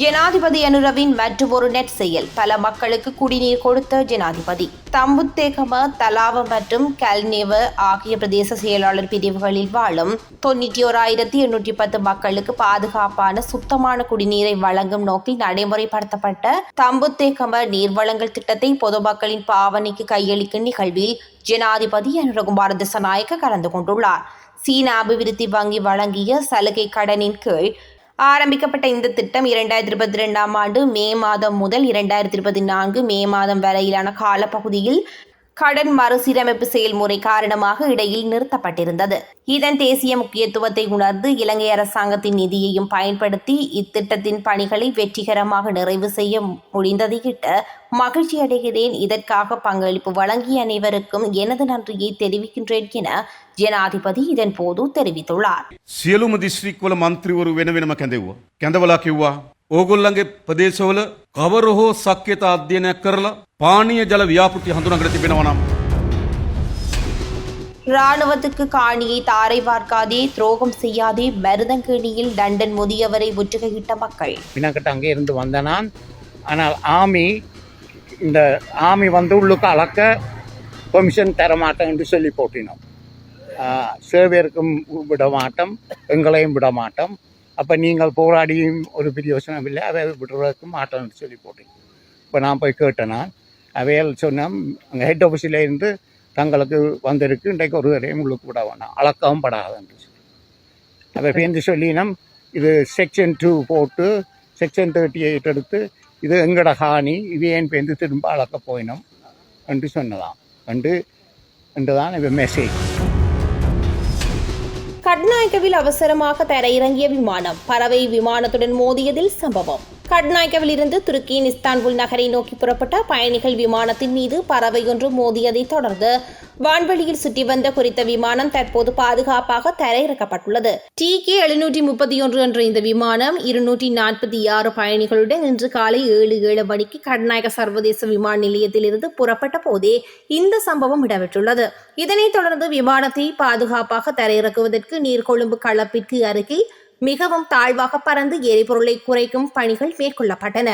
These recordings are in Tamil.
ஜனாதிபதி அனுரவின் மற்றொரு நெட் செயல் பல மக்களுக்கு குடிநீர் கொடுத்த ஜனாதிபதி. தம்புத்தேகம, தலாவ மற்றும் கல்நேவ ஆகிய பிரதேச செயலாளர் பிரிவுகளில் வாழும் 91,810 மக்களுக்கு பாதுகாப்பான சுத்தமான குடிநீரை வழங்கும் நோக்கில் நடைமுறைப்படுத்தப்பட்ட தம்புத்தேகம நீர் வழங்கல் திட்டத்தை பொதுமக்களின் பாவனைக்கு கையளிக்கும் நிகழ்வில் ஜனாதிபதி அனுரகுமார திசாநாயக்க கலந்து கொண்டுள்ளார். சீன அபிவிருத்தி வங்கி வழங்கிய சலுகை கடனின் கீழ் ஆரம்பிக்கப்பட்ட இந்த திட்டம் 2022 ஆண்டு மே மாதம் முதல் 2024 மே மாதம் வரையிலான காலப்பகுதியில் கடன் மறுசீரமைப்பு செயல்முறை காரணமாக இடையில் நிறுத்தப்பட்டிருந்தது. இதன் தேசிய முக்கியத்துவத்தை உணர்ந்து இலங்கை அரசாங்கத்தின் நிதியையும் பயன்படுத்தி இத்திட்டத்தின் பணிகளை வெற்றிகரமாக நிறைவு செய்ய முடிந்ததையிட்டு மகிழ்ச்சி அடைகிறேன். இதற்காக பங்களிப்பு வழங்கிய அனைவருக்கும் எனது நன்றியை தெரிவிக்கின்றேன் என ජනාධිපති இதன் போது தெரிவித்துள்ளார். සියලුම දිස්ත්‍රික්වල මන්ත්‍රීවරු වෙන වෙනම කැඳෙව්වා. කැඳවලා කිව්වා ඕගොල්ලන්ගේ ප්‍රදේශවල කවර හෝ සක්්‍යතා අධ්‍යයනයක් කරලා පානීය ජල ව්‍යාපෘති හඳුනාගෙන තිබෙනවා නම් ராணுவத்துக்கு காணியை தாரை பார்க்காதே, துரோகம் செய்யாதே, மருதங்கேணியில் லண்டன் முதியவரை முற்றுகையிட்ட மக்கள். பின்னக்கிட்ட அங்கே இருந்து வந்த நான், ஆனால் இந்த ஆமி வந்து உள்ளுக்கு அளக்க பெர்மிஷன் தரமாட்டேன் என்று சொல்லி போட்டினோம். சேவியருக்கும் விட மாட்டோம், எங்களையும் விட மாட்டோம். அப்போ நீங்கள் போராடியும் ஒரு பிரயோசனம் இல்லை, அவை விடுறதுக்கும் மாட்டோம்னு சொல்லி போட்டீங்க. இப்போ நான் போய் கேட்டேன்னா அவையால் சொன்னோம், அங்கே ஹெட் ஆஃபீஸில் இருந்து தங்களுக்கு வந்திருக்கு, இன்றைக்கு ஒரு தரையும் உள்ளுக்கு விட வேணாம், அளக்கவும் படாதுன்னு சொல்லி அவை பேருந்து சொல்லினோம். இது செக்ஷன் 2 போட்டு செக்ஷன் 38 எடுத்து இது எங்கட ஹானி, இது ஏன் பேருந்து திரும்ப அளக்க போயினோம் என்று சொன்னதாம் என்றுதான் இவ மெசேஜ். கட்நாயக்கவில் அவசரமாக தரையிறங்கிய விமானம் பறவை விமானத்துடன் மோதியதில் சம்பவம். கட்நாயக்கவில் இருந்து துருக்கியின் இஸ்தான்புல் நகரை நோக்கி புறப்பட்ட பயணிகள் விமானத்தின் மீது பறவை ஒன்று மோதியதை தொடர்ந்து வான்வெளியில் சுற்றி வந்த குறித்த விமானம் தற்போது பாதுகாப்பாக தரையிறக்கப்பட்டுள்ளது. TK-731 என்ற இந்த விமானம் 246 பயணிகளுடன் இன்று காலை 7:07 மணிக்கு கட்நாயக்க சர்வதேச விமான நிலையத்திலிருந்து புறப்பட்ட போதே இந்த சம்பவம் இடம்பெற்றுள்ளது. இதனைத் தொடர்ந்து விமானத்தை பாதுகாப்பாக தரையிறக்குவதற்கு நீர்கொழும்பு களப்பிற்கு அருகில் மிகவும் தாழ்வாக பறந்து எரிபொருளை குறைக்கும் பணிகள் மேற்கொள்ளப்பட்டன.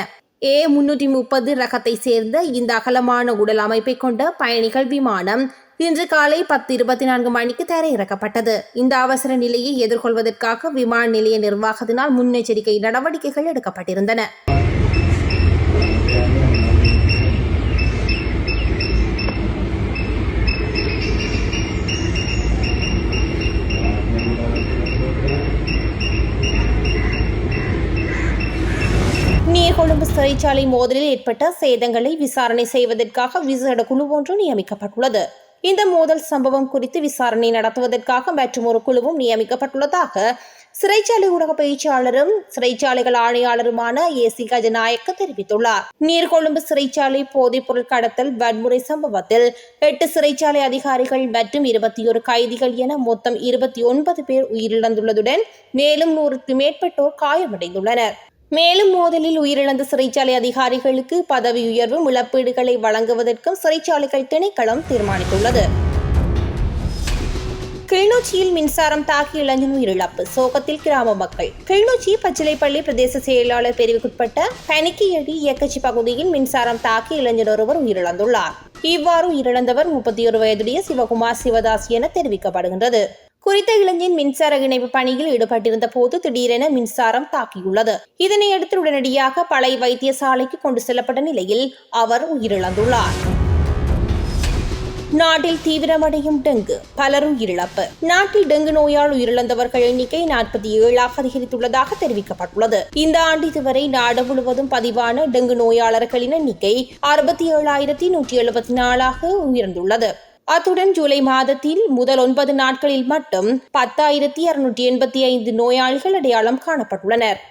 A330 ரகத்தை சேர்ந்த இந்த அகலமான உடல் அமைப்பை கொண்ட பயணிகள் விமானம் இன்று காலை 10:24 மணிக்கு தரையிறக்கப்பட்டது. இந்த அவசர நிலையை எதிர்கொள்வதற்காக விமான நிலைய நிர்வாகத்தினால் முன்னெச்சரிக்கை நடவடிக்கைகள் எடுக்கப்பட்டிருந்தன. நீர்கொழும்பு சிறைச்சாலை மோதலில் ஏற்பட்ட சேதங்களை விசாரணை செய்வதற்காக விசேட குழு ஒன்று நியமிக்கப்பட்டுள்ளது. இந்த மோதல் சம்பவம் குறித்து விசாரணை நடத்துவதற்காக மற்றொரு குழுவும் நியமிக்கப்பட்டுள்ளதாக சிறைச்சாலை ஊடக பேச்சாளரும் சிறைச்சாலைகள் ஆணையாளருமான AC கஜநாயக்க தெரிவித்துள்ளார். நீர்கொழும்பு சிறைச்சாலை போதைப்பொருள் கடத்தல் வன்முறை சம்பவத்தில் 8 சிறைச்சாலை அதிகாரிகள் மற்றும் 21 கைதிகள் என மொத்தம் 29 பேர் உயிரிழந்துள்ளதுடன் மேலும் 100க்கும் மேற்பட்டோர் காயமடைந்துள்ளனர். மேலும் மோதலில் உயிரிழந்த சிறைச்சாலை அதிகாரிகளுக்கு பதவி உயர்வு இழப்பீடுகளை வழங்குவதற்கும் சிறைச்சாலைகள் திணைக்களம் தீர்மானித்துள்ளது. கிளிநொச்சியில் மின்சாரம் தாக்கி இளைஞன் உயிரிழப்பு, சோகத்தில் கிராம மக்கள். கிளிநொச்சி பச்சிலைப்பள்ளி பிரதேச செயலாளர் பிரிவுக்குட்பட்ட பனிக்கியடி இயக்கச்சி பகுதியில் மின்சாரம் தாக்கி இளைஞர் ஒருவர் உயிரிழந்துள்ளார். இவ்வாறு உயிரிழந்தவர் 31 வயதுடைய சிவகுமார் சிவதாஸ் என தெரிவிக்கப்படுகின்றது. குறித்த இளைஞன் மின்சார இணைப்பு பணியில் ஈடுபட்டிருந்த போது திடீரென மின்சாரம் தாக்கியுள்ளது. இதனையடுத்து உடனடியாக பழைய வைத்தியசாலைக்கு கொண்டு செல்லப்பட்ட நிலையில் அவர் உயிரிழந்துள்ளார். நாட்டில் தீவிரமடையும் டெங்கு, பலர் உயிரிழப்பு. நாட்டில் டெங்கு நோயால் உயிரிழந்தவர்கள் எண்ணிக்கை 47ஆக அதிகரித்துள்ளதாக தெரிவிக்கப்பட்டுள்ளது. இந்த ஆண்டு இதுவரை நாடு முழுவதும் பதிவான டெங்கு நோயாளர்களின் எண்ணிக்கை 67,174ஆக உயர்ந்துள்ளது. அத்துடன் ஜூலை மாதத்தில் முதல் 9 நாட்களில் மட்டும் 10,685 நோயாளிகள் அடையாளம் காணப்பட்டுள்ளனர்.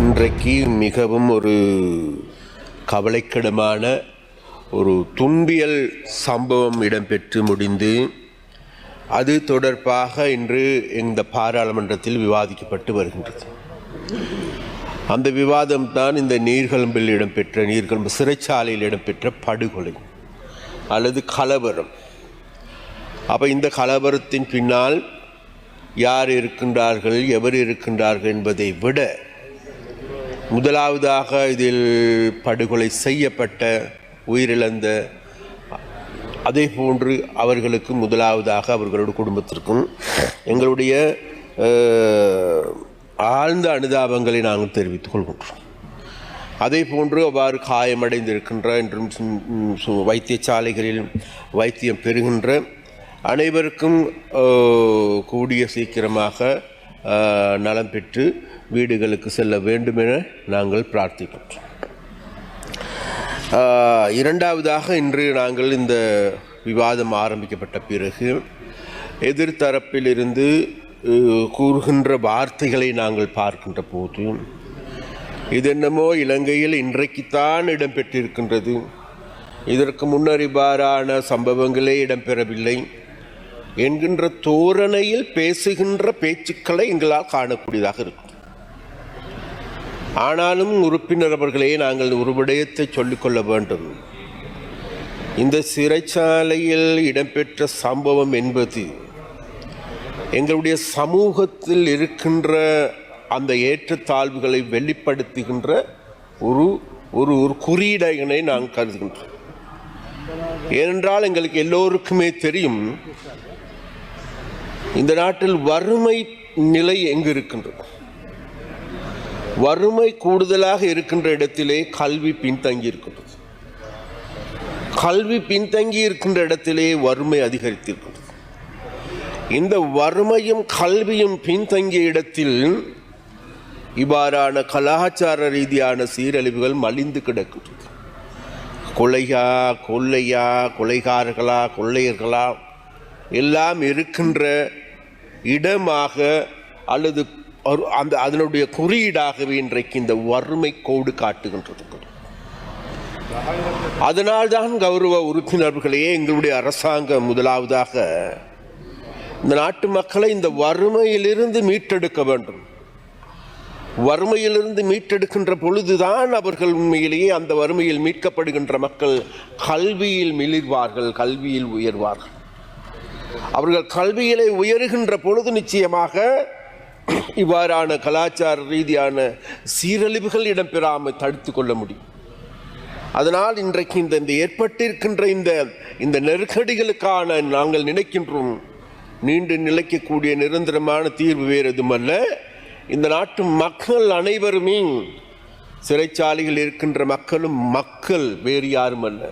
இன்றைக்கு மிகவும் ஒரு கவலைக்கிடமான ஒரு துன்பியல் சம்பவம் இடம்பெற்று முடிந்து அது தொடர்பாக இன்று இந்த பாராளுமன்றத்தில் விவாதிக்கப்பட்டு வருகின்றது. அந்த விவாதம்தான் இந்த நீர்கொழும்பில் இடம்பெற்ற நீர்கொழும்பு சிறைச்சாலையில் இடம்பெற்ற படுகொலை அல்லது கலவரம். அப்போ இந்த கலவரத்தின் பின்னால் யார் இருக்கின்றார்கள், எவர் இருக்கின்றார்கள் என்பதை விட முதலாவதாக இதில் படுகொலை செய்யப்பட்ட உயிரிழந்த அதே போன்று அவர்களுக்கு முதலாவதாக அவர்களுடைய குடும்பத்திற்கும் எங்களுடைய ஆழ்ந்த அனுதாபங்களை நாங்கள் தெரிவித்துக் கொள்கின்றோம். அதே போன்று அவ்வாறு காயமடைந்திருக்கின்ற என்றும் வைத்தியசாலைகளில் வைத்தியம் பெறுகின்ற அனைவருக்கும் கூடிய சீக்கிரமாக நலம் பெற்று வீடுகளுக்கு செல்ல வேண்டும் என நாங்கள் பிரார்த்திக்கின்றோம். இரண்டாவதாக இன்று நாங்கள் இந்த விவாதம் ஆரம்பிக்கப்பட்ட பிறகு எதிர்த்தரப்பிலிருந்து கூறுகின்ற வார்த்தைகளை நாங்கள் பார்க்கின்ற போது இதென்னமோ இலங்கையில் இன்றைக்குத்தான் இடம்பெற்றிருக்கின்றது, இதற்கு முன்னர் இவ்வாறான சம்பவங்களே இடம்பெறவில்லை என்கின்ற தோரணையில் பேசுகின்ற பேச்சுக்களை எங்களால் காணக்கூடியதாக இருக்கும். ஆனாலும் உறுப்பினர் அவர்களே, நாங்கள் ஒரு விடயத்தை சொல்லிக்கொள்ள வேண்டும். இந்த சிறைச்சாலையில் இடம்பெற்ற சம்பவம் என்பது எங்களுடைய சமூகத்தில் இருக்கின்ற அந்த ஏற்றத்தாழ்வுகளை வெளிப்படுத்துகின்ற ஒரு ஒரு ஒரு குறியீடனை நாங்கள் கருதுகின்றோம். ஏனென்றால் எங்களுக்கு எல்லோருக்குமே தெரியும், இந்த நாட்டில் வறுமை நிலை எங்கு இருக்கின்றது. வறுமை கூடுதலாக இருக்கின்ற இடத்திலே கல்வி பின்தங்கி இருக்கின்றது. கல்வி பின்தங்கி இருக்கின்ற இடத்திலே வறுமை அதிகரித்திருக்கின்றது. இந்த வறுமையும் கல்வியும் பின்தங்கிய இடத்தில் இவ்வாறான கலாச்சார ரீதியான சீரழிவுகள் மலிந்து கிடக்கின்றது. கொள்ளையா, கொலைகாரர்களா, கொள்ளையர்களா எல்லாம் இருக்கின்ற இடமாக அல்லது அந்த அதனுடைய குறியீடாகவே இன்றைக்கு இந்த வறுமை கோடு காட்டுகின்றது. அதனால்தான் கௌரவ உறுப்பினர்களே, எங்களுடைய அரசாங்கம் முதலாவதாக இந்த நாட்டு மக்களை இந்த வறுமையிலிருந்து மீட்டெடுக்க வேண்டும். வறுமையிலிருந்து மீட்டெடுக்கின்ற பொழுதுதான் அவர்கள் உண்மையிலேயே அந்த வறுமையில் மீட்கப்படுகின்ற மக்கள் கல்வியில் மிளிர்வார்கள், கல்வியில் உயர்வார்கள். அவர்கள் கல்வியிலே உயருகின்ற பொழுது நிச்சயமாக இவ்வாறான கலாச்சார ரீதியான சீரழிவுகள் இடம்பெறாமல் தடுத்து கொள்ள முடியும். அதனால் இன்றைக்கு இந்த ஏற்பட்டிருக்கின்ற இந்த நெருக்கடிகளுக்கான நாங்கள் நினைக்கின்றோம் நீண்டு நிலைக்கக்கூடிய நிரந்தரமான தீர்வு வேறு எதுவுமல்ல. இந்த நாட்டு மக்கள் அனைவருமே, சிறைச்சாலையில் இருக்கின்ற மக்களும் மக்கள், வேறு யாரும் அல்ல.